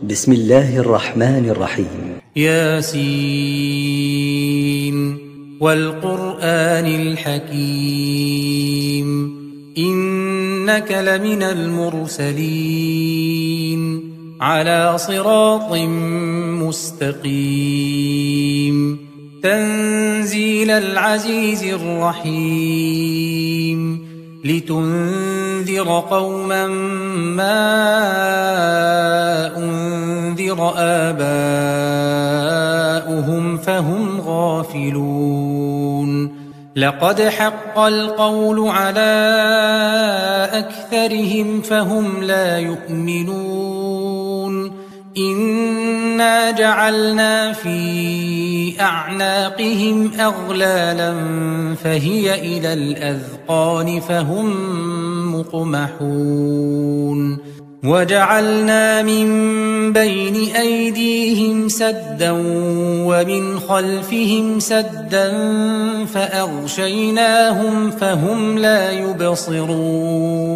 بسم الله الرحمن الرحيم. ياسين والقرآن الحكيم إنك لمن المرسلين على صراط مستقيم تنزيل العزيز الرحيم لتنذر قوما ما أنذر آباؤهم فهم غافلون لقد حق القول على أكثرهم فهم لا يؤمنون إنا جعلنا في أعناقهم أغلالا فهي إلى الأذقان فهم مقمحون وجعلنا من بين أيديهم سدا ومن خلفهم سدا فأغشيناهم فهم لا يبصرون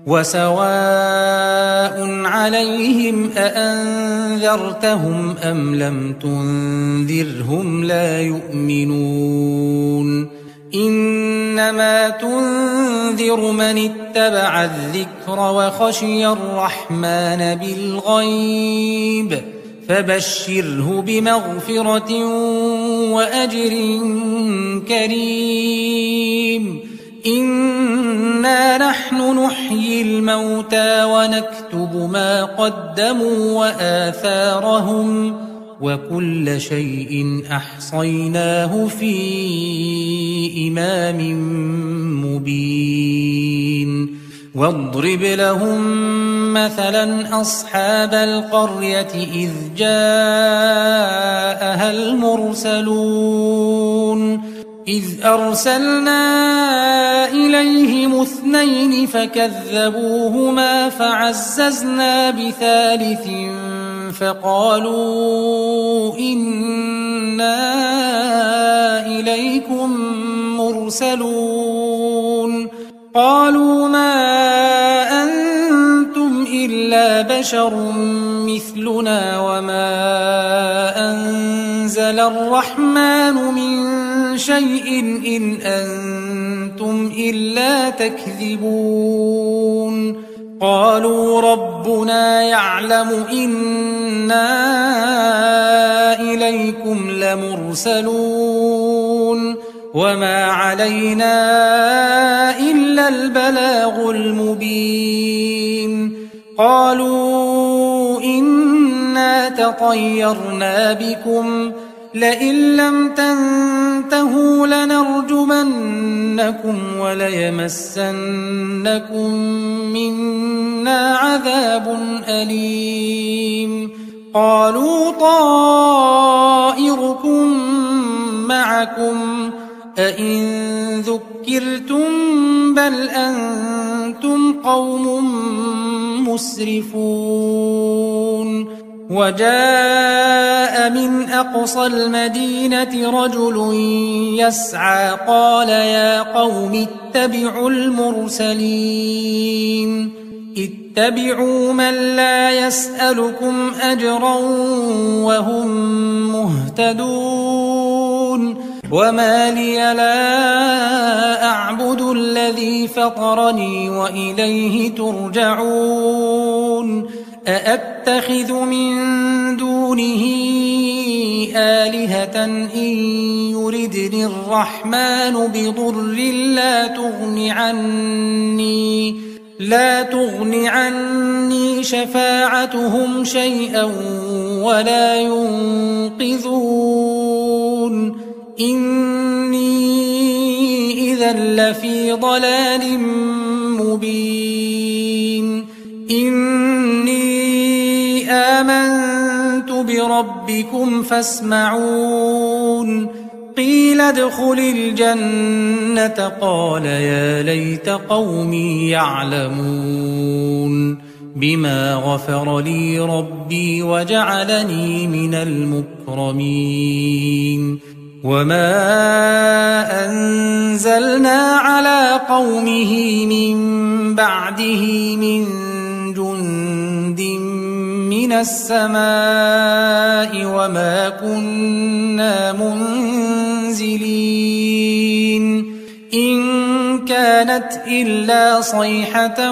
وسواء عليهم أأنذرتهم أم لم تنذرهم لا يؤمنون إنما تنذر من اتبع الذكر وخشي الرحمن بالغيب فبشره بمغفرة وأجر كريم إنا نحن نحيي الموتى ونكتب ما قدموا وآثارهم وكل شيء أحصيناه في إمام مبين واضرب لهم مثلا أصحاب القرية إذ جاءها المرسلون إذ أرسلنا إليهم اثنين فكذبوهما فعززنا بثالث فقالوا إنا إليكم مرسلون قالوا ما أنتم إلا بشر مثلنا وما أنزل الرحمن من شيء إن أنتم إلا تكذبون قالوا ربنا يعلم إنا إليكم لمرسلون وما علينا إلا البلاغ المبين قالوا إنا تطيرنا بكم لئن لم تنتهوا لنرجمنكم وليمسنكم منا عذاب أليم قالوا طائركم معكم أئن ذكرتم بل أنتم قوم مسرفون وجاء من أقصى المدينة رجل يسعى قال يا قوم اتبعوا المرسلين اتبعوا من لا يسألكم أجرا وهم مهتدون وما لي لا أعبد الذي فطرني وإليه ترجعون أأتخذ من دونه آلهة إن يردني الرحمن بضر لا تغن عني شفاعتهم شيئا ولا ينقذون إني إذا لفي ضلال مبين إني آمنت بربكم فاسمعون قيل ادخل الجنة قال يا ليت قومي يعلمون بما غفر لي ربي وجعلني من المكرمين وما أنزلنا على قومه من بعده من جند من السماء وما كنا منزلين إن كانت إلا صيحة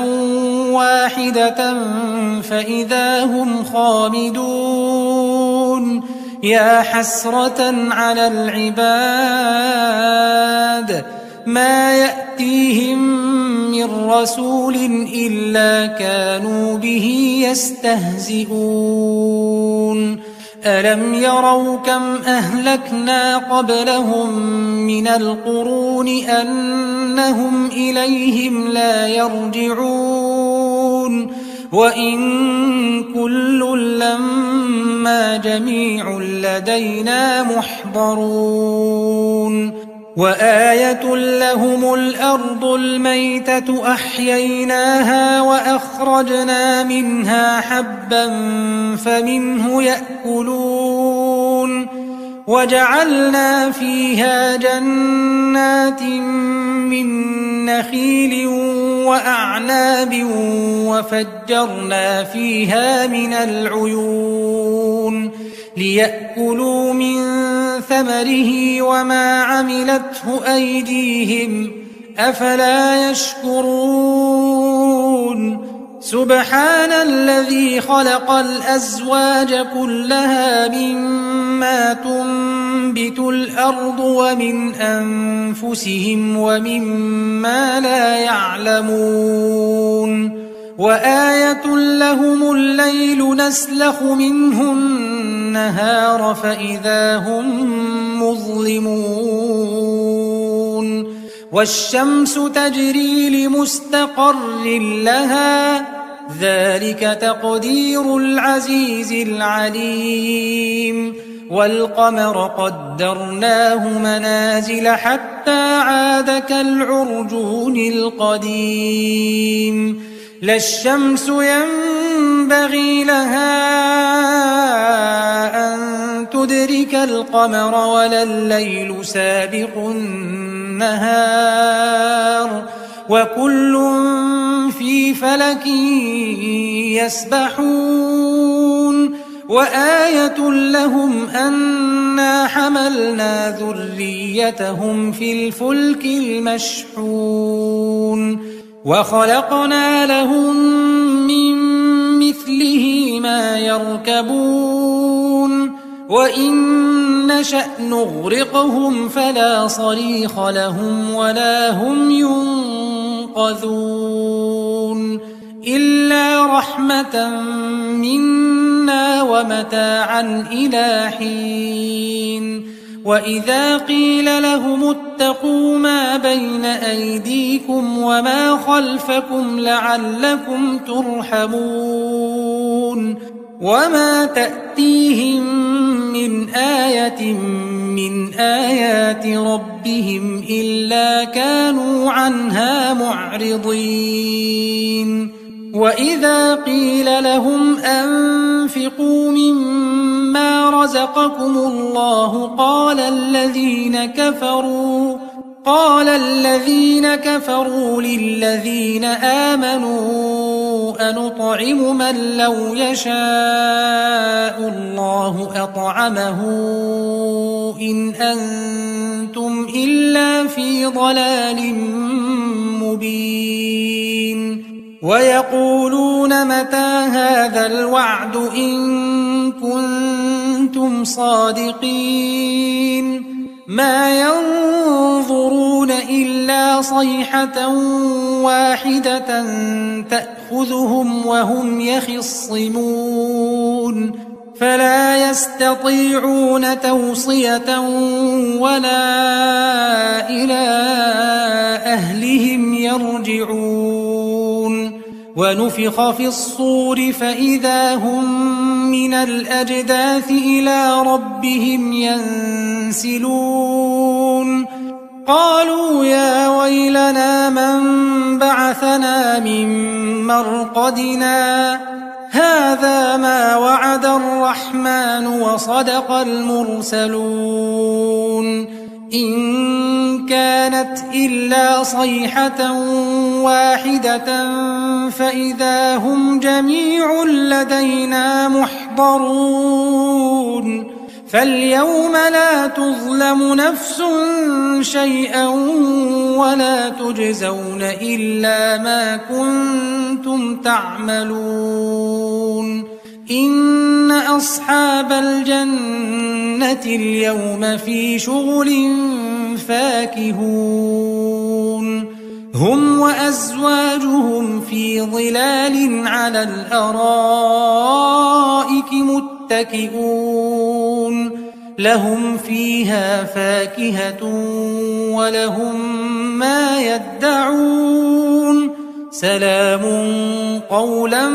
واحدة فإذا هم خامدون يا حسرة على العباد ما يأتيهم من رسول إلا كانوا به يستهزئون ألم يروا كم أهلكنا قبلهم من القرون أنهم إليهم لا يرجعون وإن كل لما جميع لدينا محضرون وآية لهم الأرض الميتة أحييناها وأخرجنا منها حبا فمنه يأكلون وجعلنا فيها جنات من نخيل وأعناب وفجرنا فيها من العيون ليأكلوا من ثمره وما عملته أيديهم أفلا يشكرون سبحان الذي خلق الأزواج كلها مما تنبت الأرض ومن أنفسهم ومما لا يعلمون وآية لهم الليل نسلخ منه النهار فإذا هم مظلمون والشمس تجري لمستقر لها ذلك تقدير العزيز العليم والقمر قدرناه منازل حتى عاد كالعرجون القديم لا الشمس ينبغي لها أن تدرك القمر ولا الليل سابق النهار وكل في فلك يسبحون وآية لهم أنا حملنا ذريتهم في الفلك المشحون وخلقنا لهم من مثله ما يركبون وإن نشأ نغرقهم فلا صريخ لهم ولا هم ينقذون إلا رحمة منا ومتاعا إلى حين وإذا قيل لهم اتقوا ما بين أيديكم وما خلفكم لعلكم ترحمون وما تأتيهم من آية من آيات ربهم إلا كانوا عنها معرضين وإذا قيل لهم أنفقوا مما رزقكم الله قال الذين كفروا للذين آمنوا أنطعم من لو يشاء الله أطعمه إن أنتم إلا في ضلال مبين ويقولون متى هذا الوعد إن كنتم صادقين ما ينظرون إلا صيحة واحدة تأخذهم وهم يخصمون فلا يستطيعون توصية ولا إلى أهلهم يرجعون ونفخ في الصور فإذا هم من الأجداث إلى ربهم ينسلون قالوا يا ويلنا من بعثنا من مرقدنا هذا ما وعد الرحمن وصدق المرسلون إن كانت إلا صيحة واحدة فإذا هم جميع لدينا محضرون فاليوم لا تظلم نفس شيئا ولا تجزون إلا ما كنتم تعملون إن أصحاب الجنة اليوم في شغل فاكهون هم وأزواجهم في ظلال على الأرائك متكئون لهم فيها فاكهة ولهم ما يدعون سلام قولا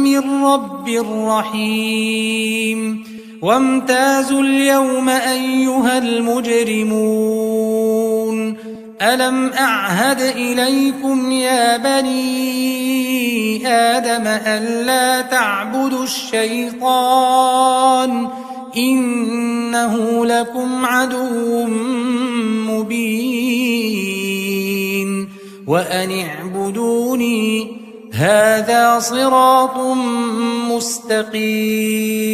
من رب رحيم وامتازوا اليوم أيها المجرمون ألم أعهد إليكم يا بني آدم ألا تعبدوا الشيطان إنه لكم عدو مبين وأن اعبدوني هذا صراط مستقيم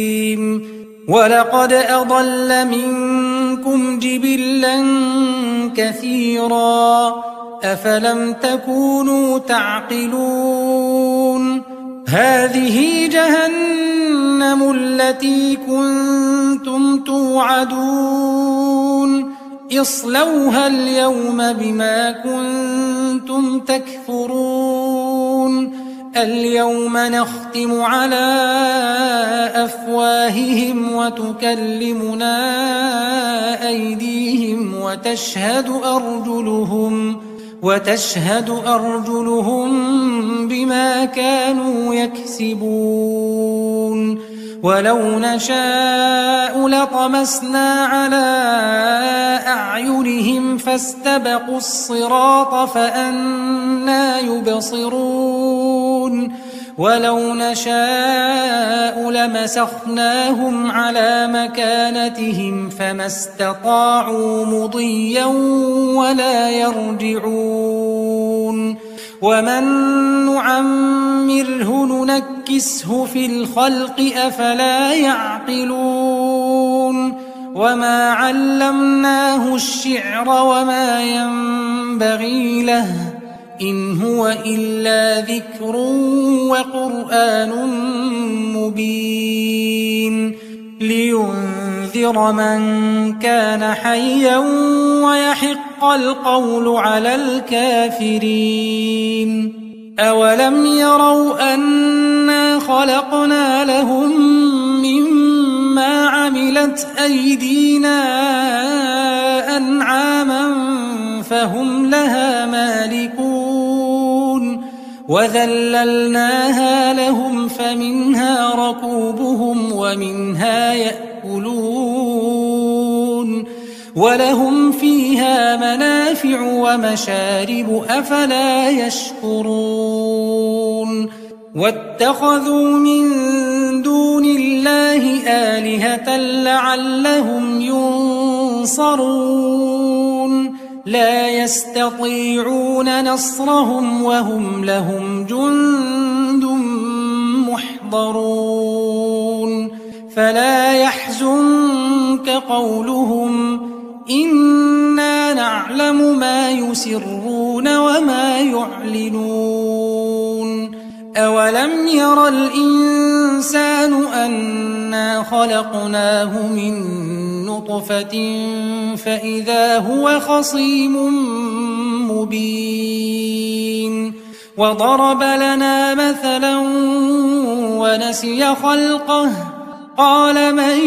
ولقد أضل منكم جبلا كثيرا أفلم تكونوا تعقلون هذه جهنم التي كنتم توعدون اصلوها اليوم بما كنتم تكفرون اليوم نختم على أفواههم وتكلمنا أيديهم وتشهد أرجلهم بما كانوا يكسبون ولو نشاء لطمسنا على أعينهم فاستبقوا الصراط فأنى يبصرون ولو نشاء لمسخناهم على مكانتهم فما استطاعوا مضيا ولا يرجعون ومن نعمره ننكسه في الخلق أفلا يعقلون وما علمناه الشعر وما ينبغي له إن هو إلا ذكر وقرآن مبين لينذر من كان حيا ويحق القول على الكافرين أولم يروا أنا خلقنا لهم مما عملت أيدينا أنعاما فهم لها مالكون وذللناها لهم فمنها ركوبهم ومنها يأكلون ولهم فيها منافع ومشارب أفلا يشكرون واتخذوا من دون الله آلهة لعلهم ينصرون لا يستطيعون نصرهم وهم لهم جند محضرون فلا يحزنك قولهم إنا نعلم ما يسرون وما يعلنون أولم ير الإنسان أنا خلقناه من نطفة فإذا هو خصيم مبين وضرب لنا مثلا ونسي خلقه قال من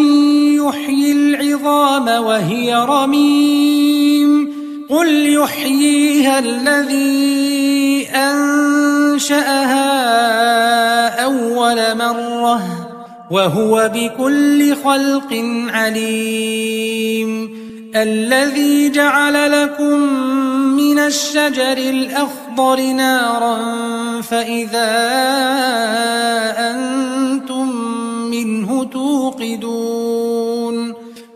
يحيي العظام وهي رميم قل يحييها الذي أنشأها أول مرة وهو بكل خلق عليم الذي جعل لكم من الشجر الأخضر نارا فإذا أنتم منه توقدون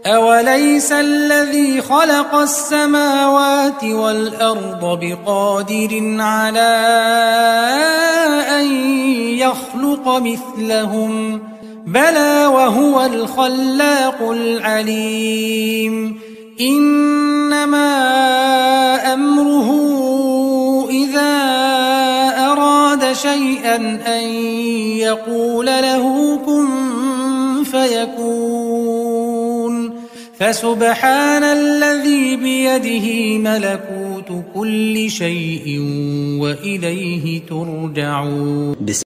أوليس الذي خلق السماوات والأرض بقادر على أن يخلق مثلهم بلى وهو الخلاق العليم إنما أمره إذا أراد شيئا أن يقول له كن فيكون فسبحان الذي بيده ملكوت كل شيء وإليه ترجعون.